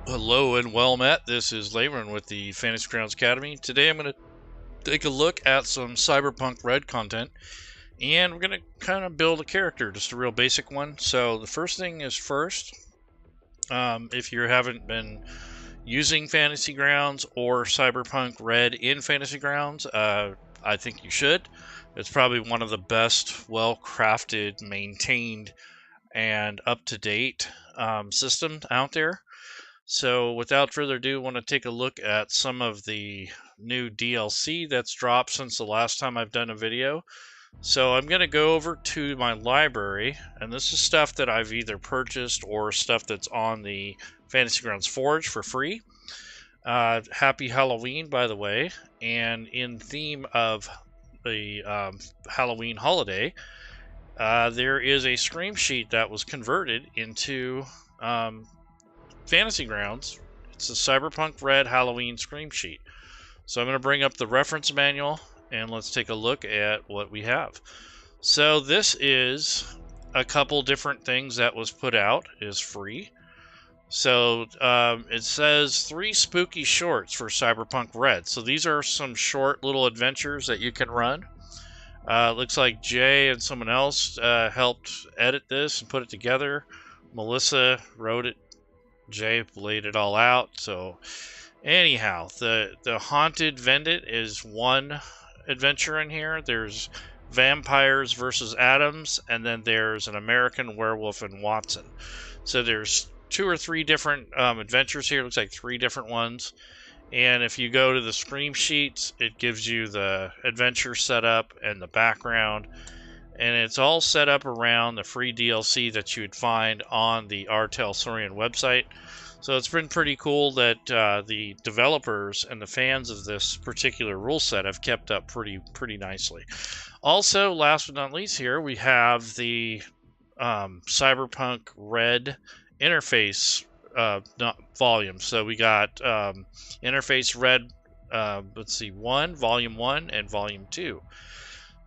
Hello and well met. This is Layron with the Fantasy Grounds Academy. Today I'm going to take a look at some Cyberpunk Red content, and we're going to kind of build a character, just a real basic one. So the first thing is first, if you haven't been using Fantasy Grounds or Cyberpunk Red in Fantasy Grounds, I think you should. It's probably one of the best, well-crafted, maintained, and up-to-date systems out there. So without further ado, I want to take a look at some of the new DLC that's dropped since the last time I've done a video. So I'm going to go over to my library, and this is stuff that I've either purchased or stuff that's on the Fantasy Grounds Forge for free. Happy Halloween, by the way, and in theme of the Halloween holiday, there is a scream sheet that was converted into Fantasy Grounds. It's a Cyberpunk Red Halloween scream sheet. So I'm going to bring up the reference manual and let's take a look at what we have. So this is a couple different things that was put out as free. So it says 3 spooky shorts for Cyberpunk Red. So these are some short little adventures that you can run. Looks like Jay and someone else helped edit this and put it together. Melissa wrote it. Jay laid it all out. So anyhow, the Haunted Vendit is one adventure in here. There's Vampires versus Adams, and then there's an American Werewolf and Watson. So there's 2 or 3 different adventures here. Looks like 3 different ones. And if you go to the scream sheets, it gives you the adventure setup and the background. And it's all set up around the free DLC that you would find on the Artel Saurian website. So it's been pretty cool that the developers and the fans of this particular rule set have kept up pretty nicely. Also, last but not least here, we have the Cyberpunk Red interface volume. So we got interface Red, let's see, Volume 1 and Volume 2.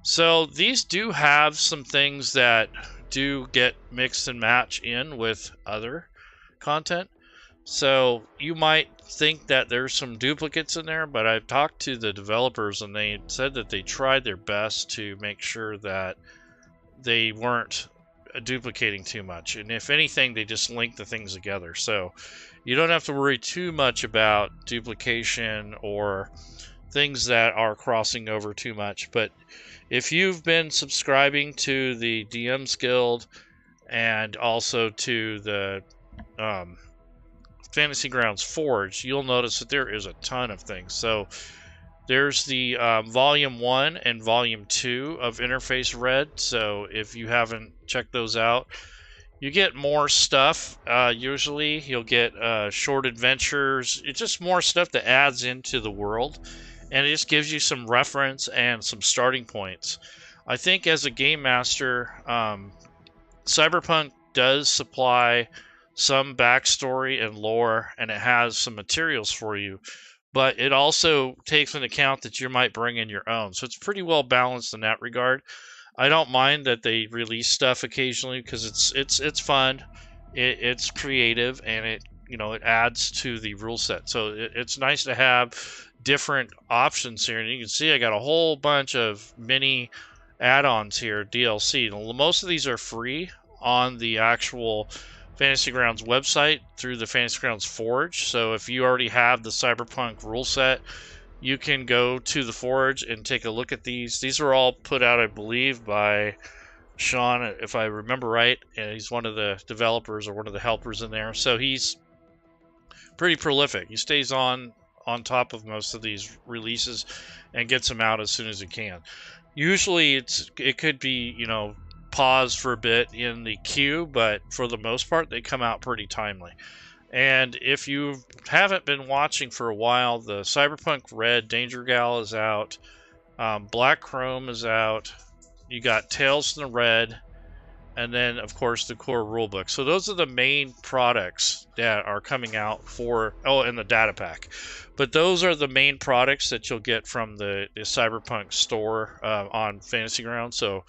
So these do have some things that do get mixed and match in with other content. So you might think that there's some duplicates in there, but I've talked to the developers and they said that they tried their best to make sure that they weren't duplicating too much. And if anything, they just link the things together. So you don't have to worry too much about duplication or things that are crossing over too much. But if you've been subscribing to the DM's Guild and also to the Fantasy Grounds Forge, you'll notice that there is a ton of things. So there's the Volume 1 and Volume 2 of Interface Red. So if you haven't checked those out, you get more stuff. Usually you'll get short adventures. It's just more stuff that adds into the world. And it just gives you some reference and some starting points. I think as a game master, Cyberpunk does supply some backstory and lore, and it has some materials for you. But it also takes into account that you might bring in your own. So it's pretty well balanced in that regard. I don't mind that they release stuff occasionally because it's fun, it's creative, and it adds to the rule set. So it's nice to have different options here, and you can see I got a whole bunch of mini add-ons here, DLC. Most of these are free on the actual Fantasy Grounds website through the Fantasy Grounds Forge. So if you already have the Cyberpunk rule set, you can go to the Forge and take a look at these. These are all put out, I believe, by Sean, if I remember right. And he's one of the developers or one of the helpers in there. So he's pretty prolific. He stays on top of most of these releases and gets them out as soon as he can. Usually it could be, paused for a bit in the queue, but for the most part they come out pretty timely. And if you haven't been watching for a while, the Cyberpunk Red Danger Gal is out, Black Chrome is out, you got Tales from the Red, and then of course the core rulebook. So those are the main products that are coming out for, oh, and the data pack. But those are the main products that you'll get from the Cyberpunk store on Fantasy Grounds. So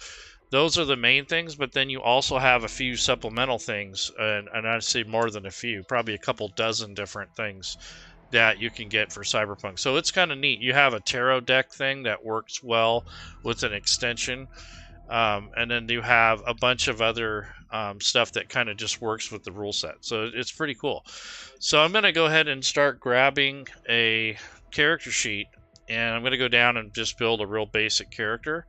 those are the main things, but then you also have a few supplemental things, and I'd say more than a few, probably a couple dozen different things that you can get for Cyberpunk. So it's kind of neat. You have a tarot deck thing that works well with an extension. And then you have a bunch of other stuff that kind of just works with the rule set. So it's pretty cool. So I'm going to go ahead and start grabbing a character sheet, and I'm going to go down and just build a real basic character.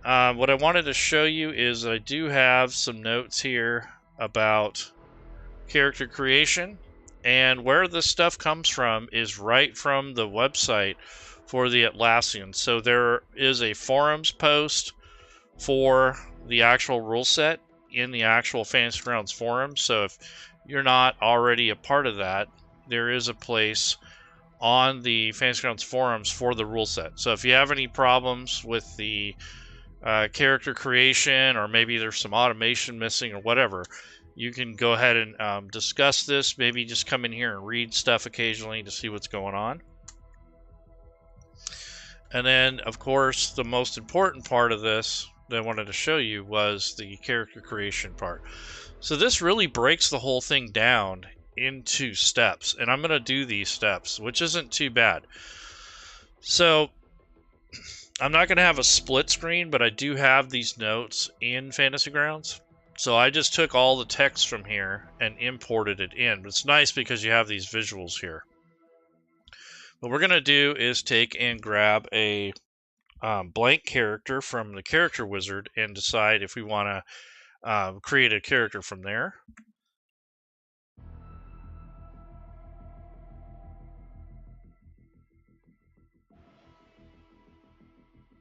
What I wanted to show you is I do have some notes here about character creation, and where this stuff comes from is right from the website for the Atlassian. So there is a forums post for the actual rule set in the actual Fantasy Grounds forum. So if you're not already a part of that, there is a place on the Fantasy Grounds forums for the rule set. So if you have any problems with the character creation, or maybe there's some automation missing or whatever, you can go ahead and discuss this. Maybe just come in here and read stuff occasionally to see what's going on. And then, of course, the most important part of this that I wanted to show you was the character creation part. So this really breaks the whole thing down into steps, and I'm going to do these steps, which isn't too bad. So I'm not going to have a split screen, but I do have these notes in Fantasy Grounds. So I just took all the text from here and imported it in. But it's nice because you have these visuals here. What we're going to do is take and grab a blank character from the character wizard and decide if we want to create a character from there.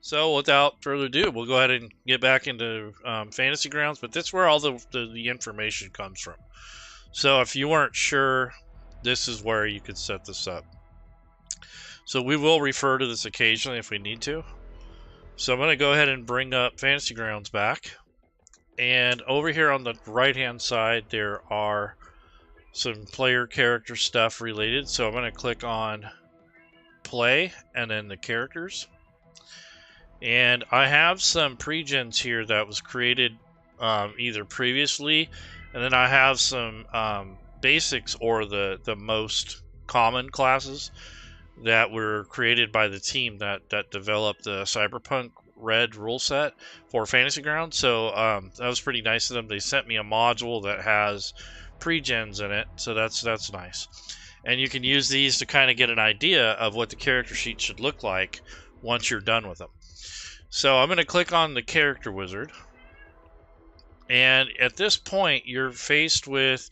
So without further ado, we'll go ahead and get back into Fantasy Grounds, but this is where all the information comes from. So if you weren't sure, this is where you could set this up. So we will refer to this occasionally if we need to. So I'm going to go ahead and bring up Fantasy Grounds back. And over here on the right-hand side, there are some player character stuff related. So I'm going to click on Play and then the characters. And I have some pre-gens here that was created either previously, and then I have some basics or the most common classes that were created by the team that developed the Cyberpunk Red rule set for Fantasy Grounds. So that was pretty nice of them. They sent me a module that has pre-gens in it, so that's nice. And you can use these to kind of get an idea of what the character sheet should look like once you're done with them. So I'm going to click on the character wizard, and at this point you're faced with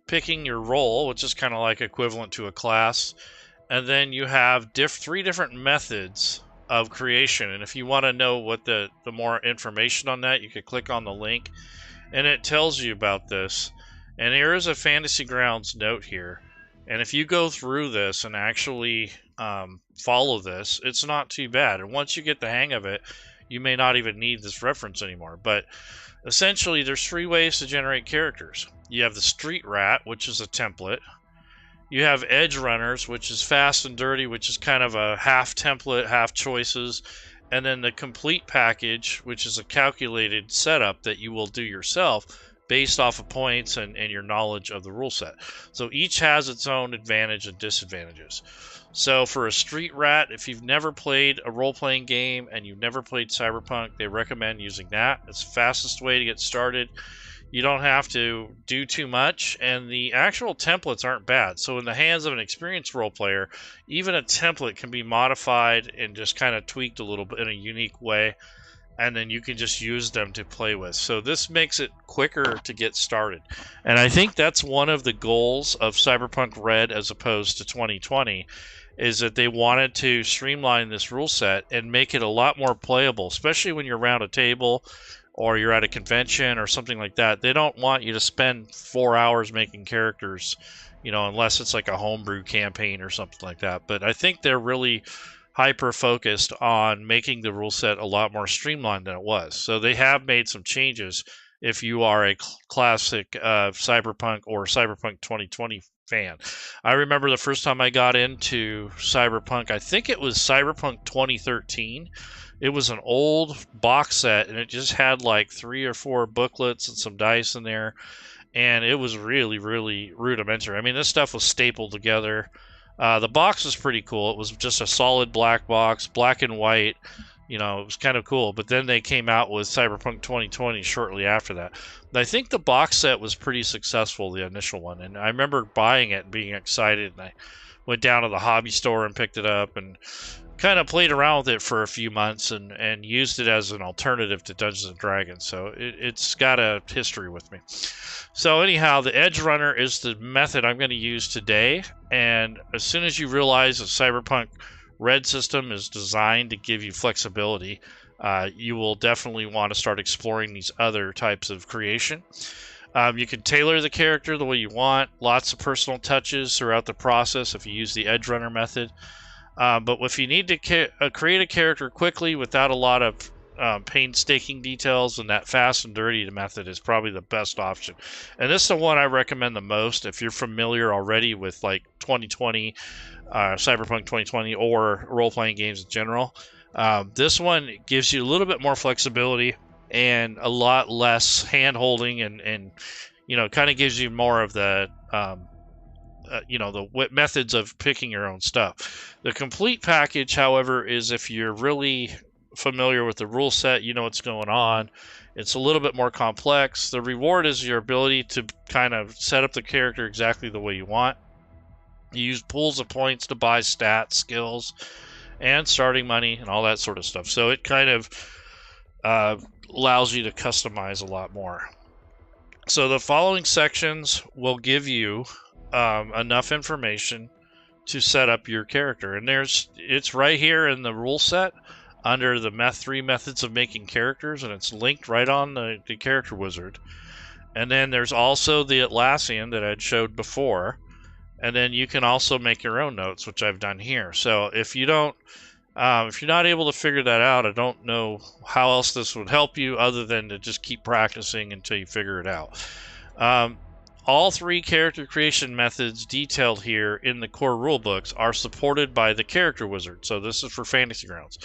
picking your role, which is kind of like equivalent to a class. And then you have three different methods of creation. And if you want to know what the more information on that, you can click on the link, and it tells you about this. And there is a Fantasy Grounds note here. And if you go through this and actually follow this, it's not too bad. And once you get the hang of it, you may not even need this reference anymore. But essentially, there's three ways to generate characters. You have the Street Rat, which is a template. You have Edgerunners, which is fast and dirty, which is kind of a half template, half choices. And then the complete package, which is a calculated setup that you will do yourself based off of points and your knowledge of the rule set. So each has its own advantage and disadvantages. So for a Street Rat, if you've never played a role-playing game and you've never played Cyberpunk, they recommend using that. It's the fastest way to get started. You don't have to do too much, and the actual templates aren't bad. So in the hands of an experienced role player, even a template can be modified and just kind of tweaked a little bit in a unique way, and then you can just use them to play with. So this makes it quicker to get started. And I think that's one of the goals of Cyberpunk Red as opposed to 2020, is that they wanted to streamline this rule set and make it a lot more playable, especially when you're around a table or you're at a convention or something like that. They don't want you to spend 4 hours making characters, you know, unless it's like a homebrew campaign or something like that. But I think they're really hyper-focused on making the rule set a lot more streamlined than it was. So they have made some changes if you are a classic Cyberpunk or Cyberpunk 2020 fan. I remember the first time I got into Cyberpunk, I think it was Cyberpunk 2013. It was an old box set, and it just had like 3 or 4 booklets and some dice in there, and it was really, really rudimentary. I mean, this stuff was stapled together. The box was pretty cool. It was just a solid black box, black and white. You know, it was kind of cool. But then they came out with Cyberpunk 2020 shortly after that. And I think the box set was pretty successful, the initial one. And I remember buying it and being excited. And I went down to the hobby store and picked it up and kind of played around with it for a few months and used it as an alternative to Dungeons and Dragons. So it's got a history with me. So anyhow, the Edgerunner is the method I'm going to use today. And as soon as you realize the Cyberpunk Red system is designed to give you flexibility, you will definitely want to start exploring these other types of creation. You can tailor the character the way you want, lots of personal touches throughout the process if you use the Edgerunner method. But if you need to create a character quickly without a lot of painstaking details, and that fast and dirty method is probably the best option. And this is the one I recommend the most if you're familiar already with like 2020, Cyberpunk 2020, or role-playing games in general. This one gives you a little bit more flexibility and a lot less hand-holding, and you know, kind of gives you more of the you know, the methods of picking your own stuff. The complete package, however, is if you're really familiar with the rule set, you know what's going on. It's a little bit more complex. The reward is your ability to kind of set up the character exactly the way you want. You use pools of points to buy stats, skills, and starting money, and all that sort of stuff. So it kind of allows you to customize a lot more. So the following sections will give you enough information to set up your character, and it's right here in the rule set under the 3 methods of making characters, and it's linked right on the character wizard. And then there's also the Atlassian that I'd showed before, and then you can also make your own notes, which I've done here. So if you don't if you're not able to figure that out, I don't know how else this would help you other than to just keep practicing until you figure it out. All 3 character creation methods detailed here in the core rulebooks are supported by the character wizard. So this is for Fantasy Grounds,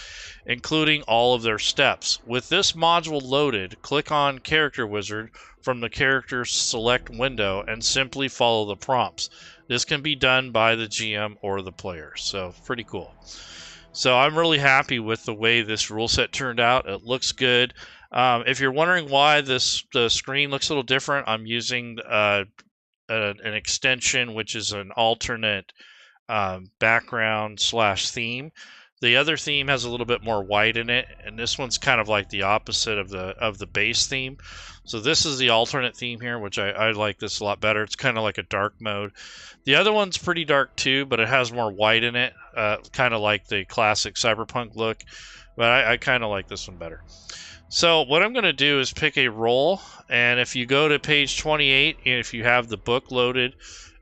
including all of their steps. With this module loaded, click on Character Wizard from the Character Select window and simply follow the prompts. This can be done by the GM or the player. So pretty cool. So I'm really happy with the way this rule set turned out. It looks good. If you're wondering why the screen looks a little different, I'm using an extension, which is an alternate background / theme. The other theme has a little bit more white in it, and this one's kind of like the opposite of the base theme. So this is the alternate theme here, which I like this a lot better. It's kind of like a dark mode. The other one's pretty dark too, but it has more white in it, kind of like the classic Cyberpunk look. But I kind of like this one better. So what I'm going to do is pick a role, and if you go to page 28, if you have the book loaded,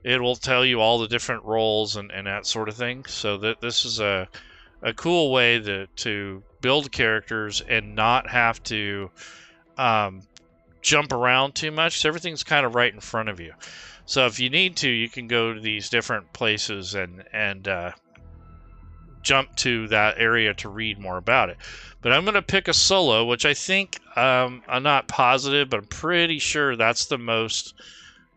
it will tell you all the different roles and that sort of thing. So this is a cool way to build characters and not have to jump around too much. So everything's kind of right in front of you. So if you need to, you can go to these different places and jump to that area to read more about it. But I'm going to pick a solo, which I think, I'm not positive, but I'm pretty sure that's the most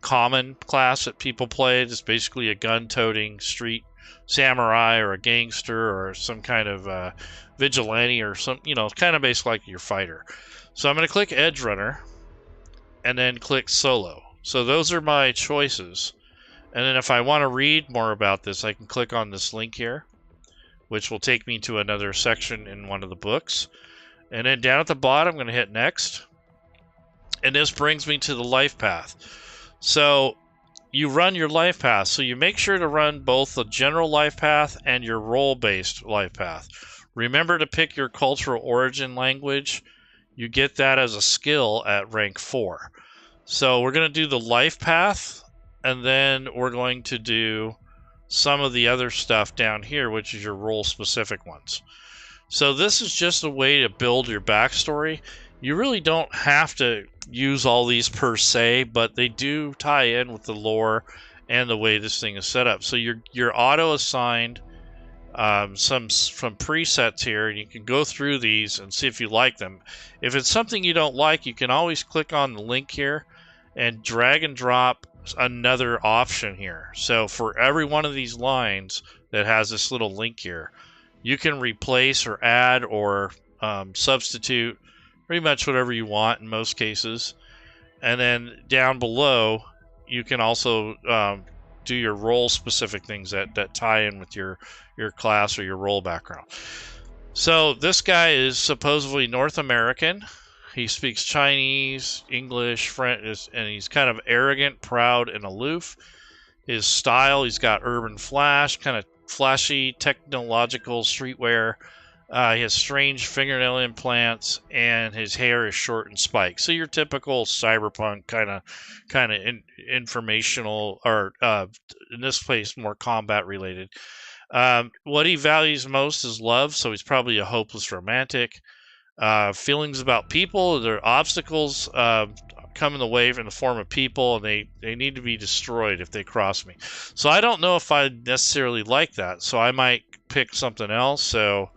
common class that people play. It's basically a gun-toting street samurai or a gangster or some kind of vigilante or some, you know, kind of basically like your fighter. So I'm going to click Edgerunner and then click solo. So those are my choices. And then if I want to read more about this, I can click on this link here, which will take me to another section in one of the books. And then down at the bottom, I'm going to hit next. And this brings me to the life path. So you run your life path. So you make sure to run both the general life path and your role-based life path. Remember to pick your cultural origin language. You get that as a skill at rank 4. So we're going to do the life path, and then we're going to do some of the other stuff down here, which is your role-specific ones. So this is just a way to build your backstory. You really don't have to use all these per se, but they do tie in with the lore and the way this thing is set up. So you're auto assigned some presets here, and you can go through these and see if you like them. If it's something you don't like, you can always click on the link here and drag and drop another option here. So for every one of these lines that has this little link here, you can replace or add or substitute pretty much whatever you want in most cases. And then down below, you can also do your role specific things that tie in with your class or your role background. So this guy is supposedly North American. He speaks Chinese, English, French, and he's kind of arrogant, proud, and aloof. His style, he's got urban flash, kind of flashy, technological streetwear. He has strange fingernail implants, and his hair is short and spiked. So your typical cyberpunk kind of informational, or in this case more combat related. What he values most is love, so he's probably a hopeless romantic. Feelings about people, their obstacles come in the way in the form of people, and they need to be destroyed if they cross me. So I don't know if I necessarily like that, so I might pick something else. So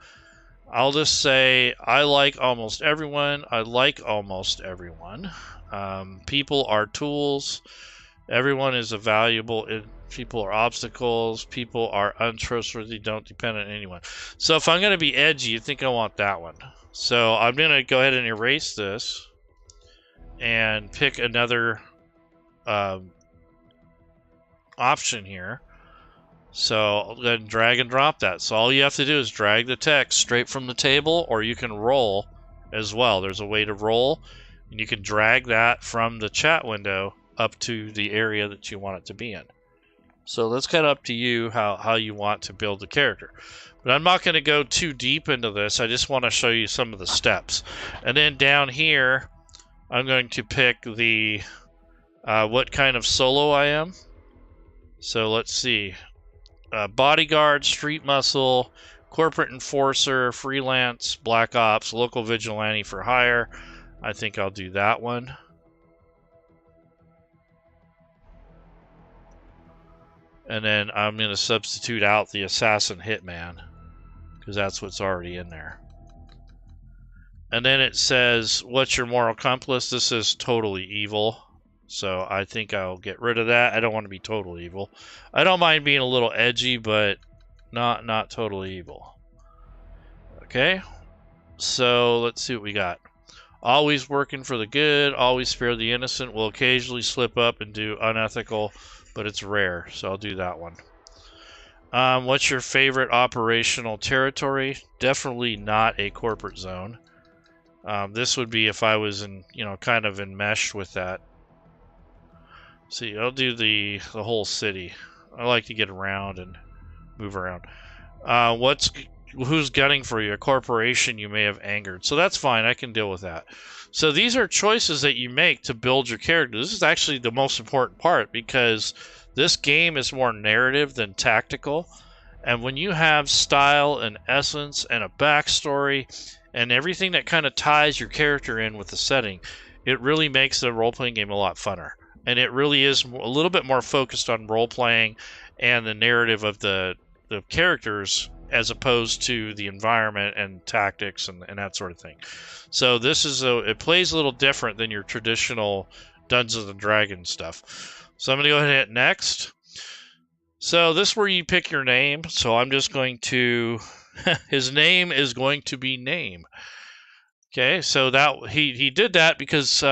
I'll just say I like almost everyone. I like almost everyone. People are tools. Everyone is a valuable. People are obstacles. People are untrustworthy. Don't depend on anyone. So if I'm going to be edgy, I think I want that one. So I'm going to go ahead and erase this and pick another option here. So I'll go ahead and drag and drop that. So all you have to do is drag the text straight from the table, or you can roll as well. There's a way to roll, and you can drag that from the chat window up to the area that you want it to be in. So that's kind of up to you how you want to build the character. But I'm not going to go too deep into this. I just want to show you some of the steps. And then down here, I'm going to pick the what kind of solo I am. So let's see. Bodyguard, street muscle, corporate enforcer, freelance, black ops, local vigilante for hire. I think I'll do that one. And then I'm going to substitute out the assassin hitman, because that's what's already in there. And then it says, what's your moral compass? This is totally evil. So I think I'll get rid of that. I don't want to be totally evil. I don't mind being a little edgy, but not totally evil. Okay. So let's see what we got. Always working for the good, always spare the innocent, will occasionally slip up and do unethical, but it's rare. So I'll do that one. What's your favorite operational territory? Definitely not a corporate zone. This would be if I was in, kind of enmeshed with that. See, I'll do the whole city. I like to get around and move around. Who's gunning for you? A corporation you may have angered. So that's fine. I can deal with that. So these are choices that you make to build your character. This is actually the most important part, because this game is more narrative than tactical. And when you have style and essence and a backstory and everything that kind of ties your character in with the setting, it really makes the role-playing game a lot funner. And it really is a little bit more focused on role-playing and the narrative of the characters, as opposed to the environment and tactics and that sort of thing. So this is it plays a little different than your traditional Dungeons and Dragons stuff. So I'm going to go ahead and hit next. So this is where you pick your name. So I'm just going to, his name is going to be Name. Okay, so that he did that because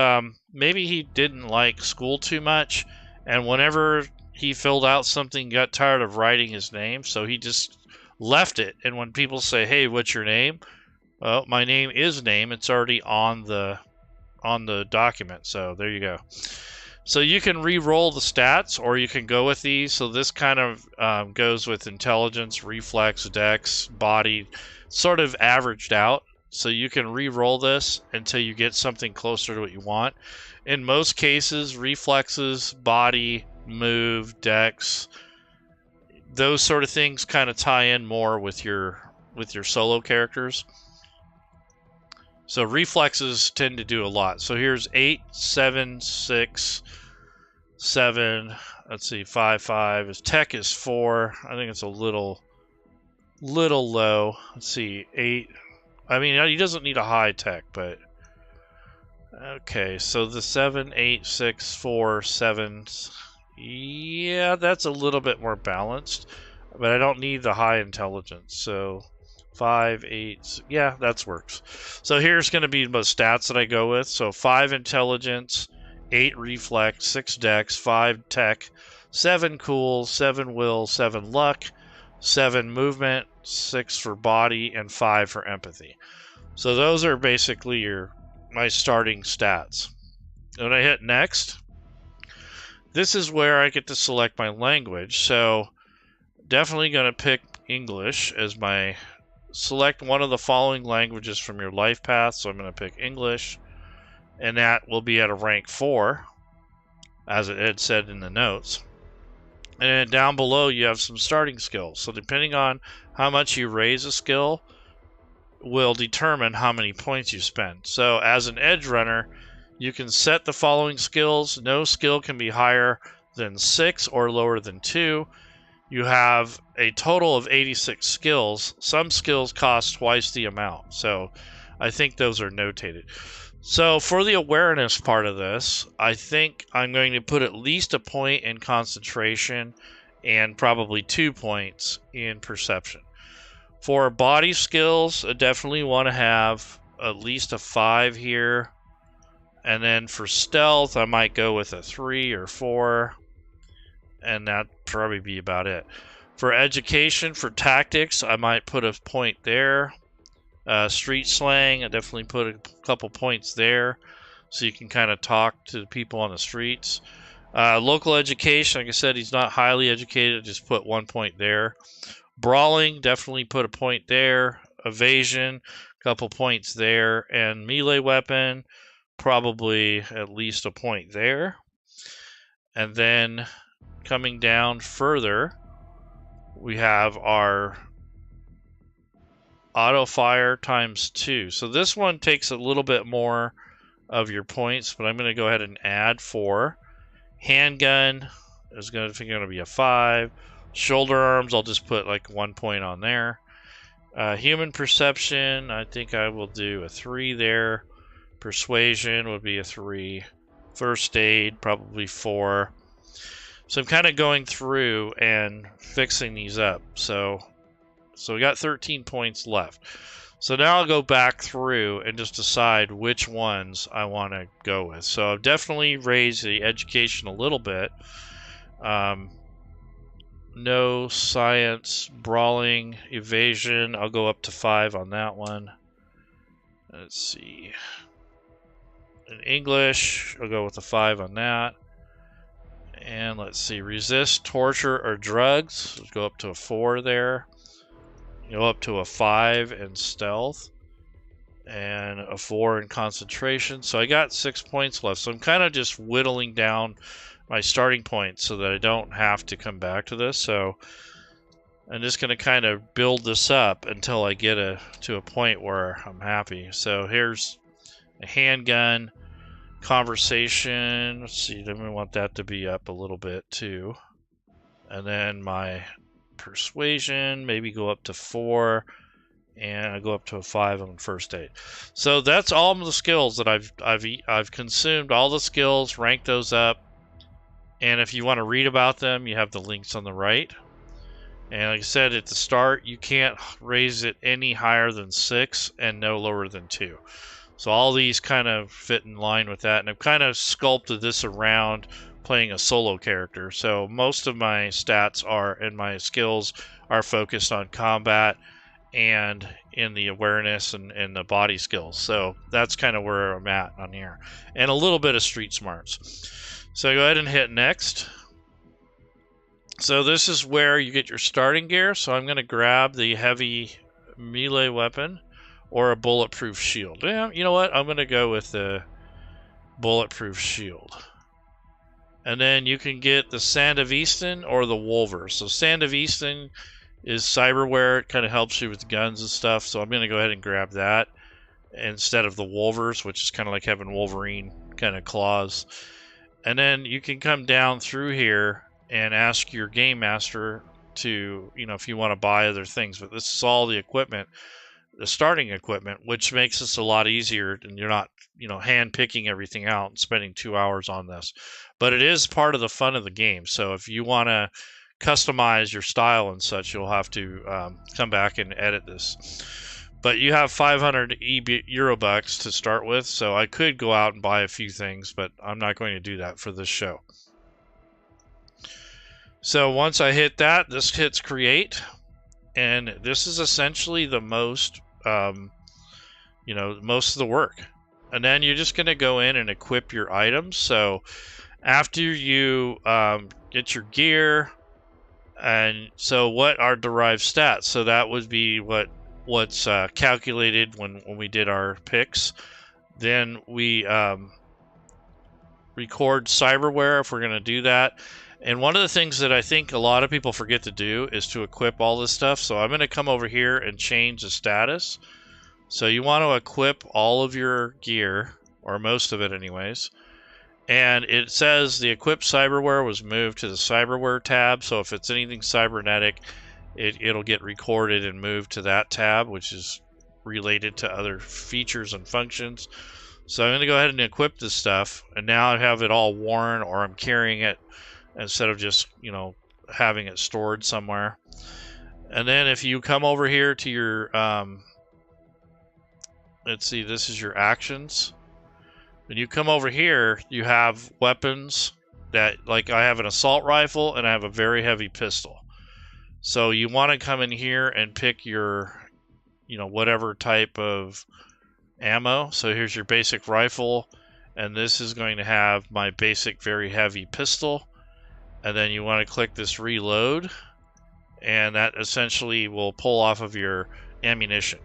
maybe he didn't like school too much, and whenever he filled out something, got tired of writing his name, so he just left it. And when people say, "Hey, what's your name?" Well, my name is Name. It's already on the document. So there you go. So you can re-roll the stats, or you can go with these. So this kind of goes with intelligence, reflex, dex, body, sort of averaged out. So you can re-roll this until you get something closer to what you want. In most cases, reflexes, body, move, dex, those sort of things kind of tie in more with your solo characters. So reflexes tend to do a lot. So here's 8, 7, 6, 7. Let's see, 5, 5. His tech is 4. I think it's a little low. Let's see, 8. I mean, he doesn't need a high tech, but okay. So the 7, 8, 6, 4, 7. Yeah, that's a little bit more balanced, but I don't need the high intelligence. So 5, 8, yeah, that works. So here's going to be the stats that I go with. So 5 intelligence, 8 reflex, 6 dex, 5 tech, 7 cool, 7 will, 7 luck, 7 movement, 6 for body, and 5 for empathy. So those are basically my starting stats. When I hit next, this is where I get to select my language. So definitely going to pick English as my select one of the following languages from your life path. So I'm going to pick English, and that will be at a rank 4, as it had said in the notes. And then down below you have some starting skills. So depending on how much you raise a skill will determine how many points you spend. So as an Edgerunner, you can set the following skills. No skill can be higher than 6 or lower than 2. You have a total of 86 skills. Some skills cost twice the amount. So I think those are notated. So for the awareness part of this, I think I'm going to put at least a point in concentration and probably 2 points in perception. For body skills, I definitely want to have at least a 5 here. And then for stealth, I might go with a 3 or 4. And that'd probably be about it. For education, for tactics, I might put a point there. Street slang, I definitely put a couple points there, so you can kind of talk to the people on the streets. Local education, like I said, he's not highly educated, just put 1 point there. Brawling, definitely put a point there. Evasion, a couple points there. And melee weapon, probably at least a point there. And then coming down further, we have our auto fire times 2. So this one takes a little bit more of your points, but I'm going to go ahead and add 4. Handgun is going to be a 5. Shoulder arms, I'll just put like 1 point on there. Human perception, I think I will do a 3 there. Persuasion would be a 3. First aid, probably 4. So I'm kind of going through and fixing these up. So we got 13 points left. So now I'll go back through and just decide which ones I want to go with. So I've definitely raised the education a little bit. No science, brawling, evasion. I'll go up to 5 on that one. Let's see. In English, I'll go with a 5 on that. And let's see, resist, torture, or drugs. Let's go up to a 4 there. Go up to a 5 in stealth. And a 4 in concentration. So I got 6 points left. So I'm kind of just whittling down my starting points so that I don't have to come back to this. So I'm just going to kind of build this up until I get to a point where I'm happy. So here's a handgun. Conversation, let's see, then we want that to be up a little bit too. And then my persuasion, maybe go up to 4, and I go up to a 5 on first aid. So that's all of the skills that I've consumed, all the skills, ranked those up. And if you want to read about them, you have the links on the right. And like I said at the start, you can't raise it any higher than 6 and no lower than 2. So all these kind of fit in line with that, and I've kind of sculpted this around playing a solo character. So most of my stats and my skills are focused on combat and in the awareness and the body skills. So that's kind of where I'm at on here. And a little bit of street smarts. So go ahead and hit next. So this is where you get your starting gear. So I'm going to grab the heavy melee weapon or a bulletproof shield. Yeah, you know what? I'm going to go with the bulletproof shield. And then you can get the Sand of Easton or the Wolver. So Sand of Easton is cyberware. It kind of helps you with guns and stuff. So I'm going to go ahead and grab that. instead of the Wolvers, which is kind of like having Wolverine kind of claws. And then you can come down through here and ask your game master to, if you want to buy other things. But this is all the equipment, the starting equipment, which makes this a lot easier, and you're not, hand picking everything out and spending 2 hours on this. But it is part of the fun of the game. So if you want to customize your style and such, you'll have to come back and edit this. But you have 500 Euro bucks to start with, so I could go out and buy a few things, but I'm not going to do that for this show. So once I hit that, this hits create, and this is essentially the most, most of the work. And then you're just going to go in and equip your items. So after you get your gear, and so what are derived stats? So that would be what's calculated when we did our picks. Then we record cyberware if we're going to do that. And one of the things that I think a lot of people forget to do is to equip all this stuff. So I'm going to come over here and change the status. So you want to equip all of your gear, or most of it anyways. And it says the equipped cyberware was moved to the cyberware tab. So if it's anything cybernetic, it'll get recorded and moved to that tab, which is related to other features and functions. So I'm going to go ahead and equip this stuff, and now I have it all worn, or I'm carrying it instead of just, having it stored somewhere. And then if you come over here to your, let's see, this is your actions. When you come over here, you have weapons that, like I have an assault rifle and I have a very heavy pistol. So you want to come in here and pick your, whatever type of ammo. So here's your basic rifle, and this is going to have my basic very heavy pistol. And then you want to click this reload, and that essentially will pull off of your ammunition.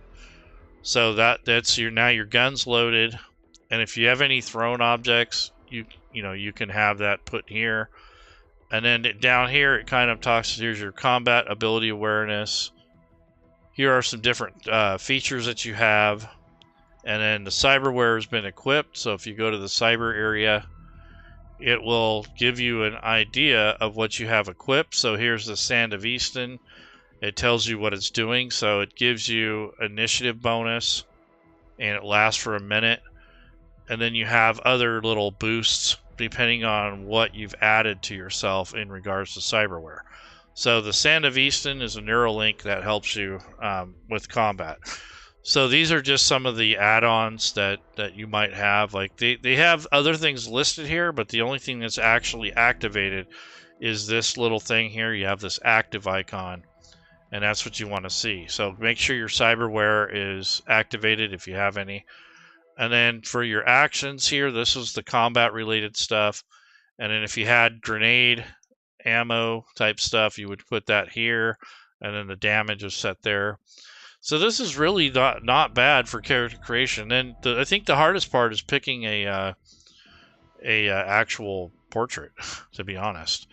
So that's now your gun's loaded. And if you have any thrown objects, you can have that put here. And then down here, it kind of talks, here's your combat ability awareness. Here are some different features that you have. And then the cyberware has been equipped. So if you go to the cyber area, it will give you an idea of what you have equipped. So here's the Sand of Easton. It tells you what it's doing. So it gives you initiative bonus, and it lasts for a minute. And then you have other little boosts depending on what you've added to yourself in regards to cyberware. So the Sand of Easton is a Neuralink that helps you with combat. So these are just some of the add-ons that you might have. Like they have other things listed here, but the only thing that's actually activated is this little thing here. You have this active icon, and that's what you want to see. So make sure your cyberware is activated if you have any. And then for your actions here, this is the combat related stuff. And then if you had grenade ammo type stuff, you would put that here, and then the damage is set there. So this is really not bad for character creation. And I think the hardest part is picking a actual portrait, to be honest.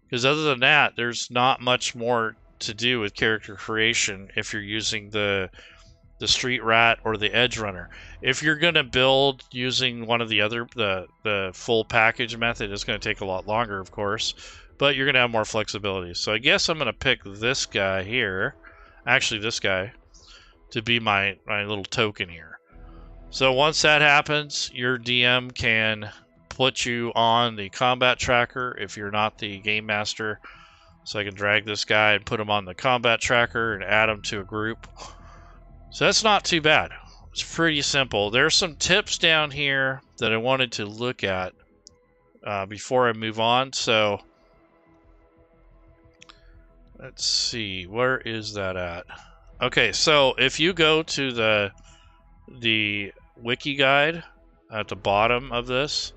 Because other than that, there's not much more to do with character creation if you're using the Street Rat or the Edgerunner. If you're going to build using one of the other, the full package method, it's going to take a lot longer, of course, but you're going to have more flexibility. So I guess I'm going to pick this guy here, actually this guy, to be my little token here. So once that happens, your DM can put you on the combat tracker if you're not the game master. So I can drag this guy and put him on the combat tracker and add him to a group. So that's not too bad. It's pretty simple. There's some tips down here that I wanted to look at before I move on. So let's see, where is that at? Okay, so if you go to the wiki guide at the bottom of this,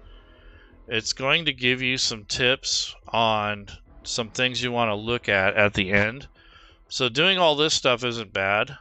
it's going to give you some tips on some things you want to look at the end. So doing all this stuff isn't bad.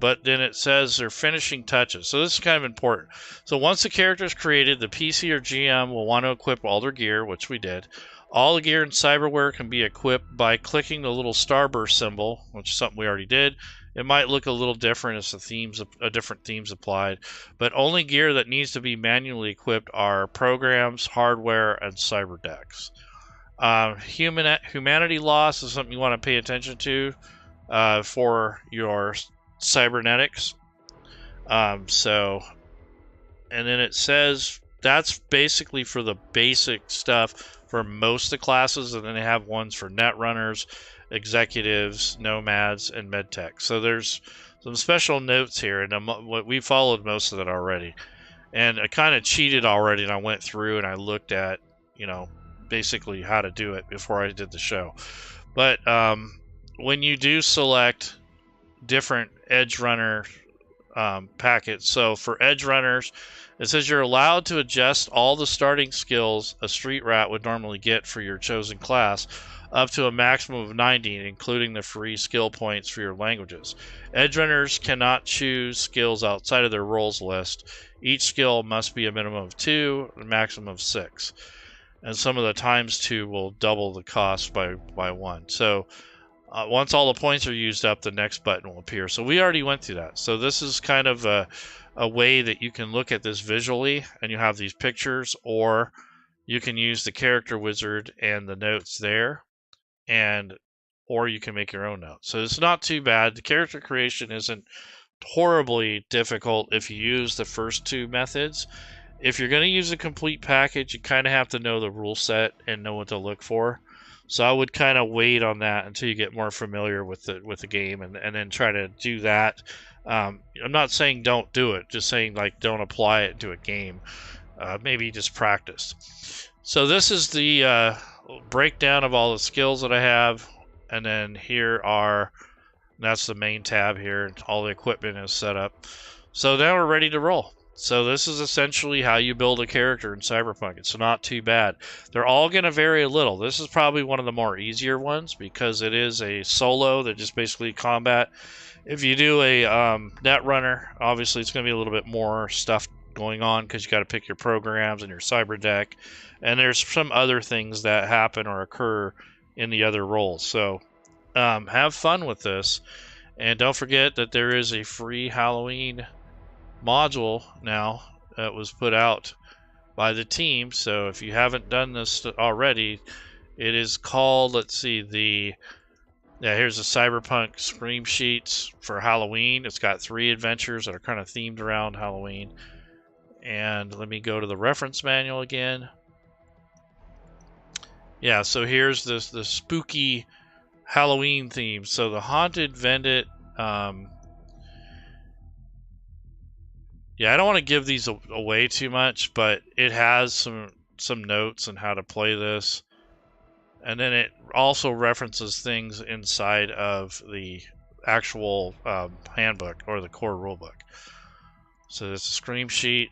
But then it says they're finishing touches. So this is kind of important. So once the character is created, the PC or GM will want to equip all their gear, which we did. All the gear and cyberware can be equipped by clicking the little starburst symbol, which is something we already did. it might look a little different as the themes, different themes applied. But only gear that needs to be manually equipped are programs, hardware, and cyber decks. Humanity loss is something you want to pay attention to for your cybernetics. And then it says that's basically for the basic stuff for most of the classes, and then they have ones for netrunners, executives, nomads, and medtech. So there's some special notes here, and we followed most of it already. And I kind of cheated already, and I went through and I looked at, basically how to do it before I did the show. But when you do select different Edgerunner packets, so for Edgerunners, it says you're allowed to adjust all the starting skills a street rat would normally get for your chosen class, up to a maximum of 90, including the free skill points for your languages. Edgerunners cannot choose skills outside of their roles list. Each skill must be a minimum of 2, a maximum of 6. And some of the times 2 will double the cost by 1. So once all the points are used up, the next button will appear. So we already went through that. So this is kind of a way that you can look at this visually, and you have these pictures, or you can use the character wizard and the notes there, or you can make your own notes. So it's not too bad. The character creation isn't horribly difficult if you use the first 2 methods. If you're going to use a complete package, you kind of have to know the rule set and know what to look for. So I would kind of wait on that until you get more familiar with the game, and then try to do that. I'm not saying don't do it, just saying like don't apply it to a game. Maybe just practice. So this is the breakdown of all the skills that I have, and then that's the main tab here, and all the equipment is set up. So now we're ready to roll. So this is essentially how you build a character in Cyberpunk. It's not too bad. They're all going to vary a little. This is probably one of the more easier ones because it is a solo that just basically combat. If you do a netrunner, obviously it's going to be a little bit more stuff going on because you got to pick your programs and your cyber deck. And there's some other things that happen or occur in the other roles. So have fun with this. And don't forget that there is a free Halloween module now that was put out by the team. So if you haven't done this already, it is called, let's see, here's the Cyberpunk Scream Sheets for Halloween. It's got 3 adventures that are kind of themed around Halloween. And let me go to the reference manual again. Yeah, so here's the spooky Halloween theme. So the Haunted Vendit, yeah, I don't want to give these away too much, but it has some notes on how to play this. And then it also references things inside of the actual handbook or the core rulebook. So it's a Scream Sheet.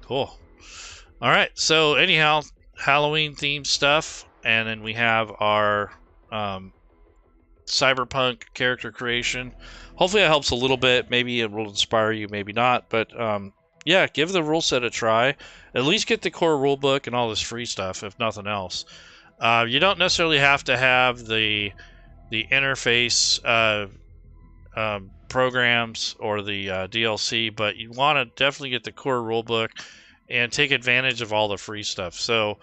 Cool. All right, so anyhow, Halloween themed stuff. And then we have our Cyberpunk character creation. Hopefully that helps a little bit. Maybe it will inspire you, maybe not. But yeah, give the rule set a try. At least get the core rulebook and all this free stuff, if nothing else. You don't necessarily have to have the interface programs or the DLC, but you want to definitely get the core rulebook and take advantage of all the free stuff. So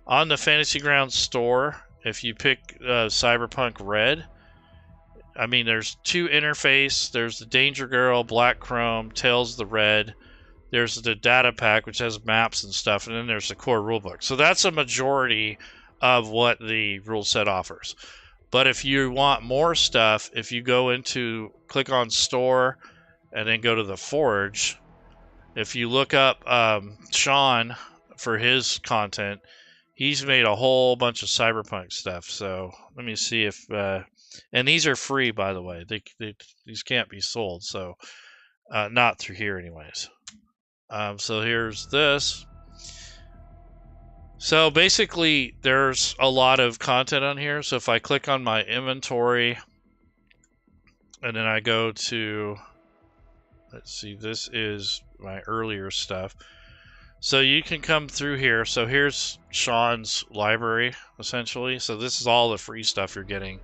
on the Fantasy Grounds store, if you pick Cyberpunk Red, I mean, there's 2 interface. There's the Danger Girl, Black Chrome, Tales of the Red. There's the data pack, which has maps and stuff, and then there's the core rulebook. So that's a majority of what the rule set offers. But if you want more stuff, if you go click on Store, and then go to the Forge, if you look up Sean for his content, he's made a whole bunch of Cyberpunk stuff. So let me see if... and these are free, by the way. These can't be sold, so not through here anyways. So here's this. So basically, there's a lot of content on here. So if I click on my inventory, and then I go to, let's see, this is my earlier stuff. So you can come through here. So here's Sean's library, essentially. So this is all the free stuff you're getting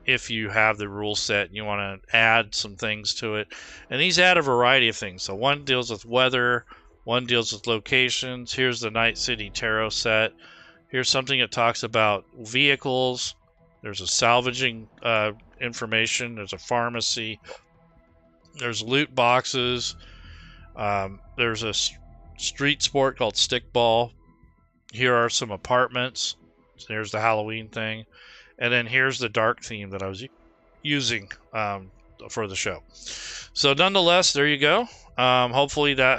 if you have the rule set and you want to add some things to it. And these add a variety of things. So one deals with weather, one deals with locations. Here's the Night City Tarot set. Here's something that talks about vehicles. There's a salvaging information. There's a pharmacy. There's loot boxes. There's a street sport called stickball. Here are some apartments. There's the Halloween thing. And then here's the dark theme that I was using for the show. So nonetheless, there you go. Hopefully that helps.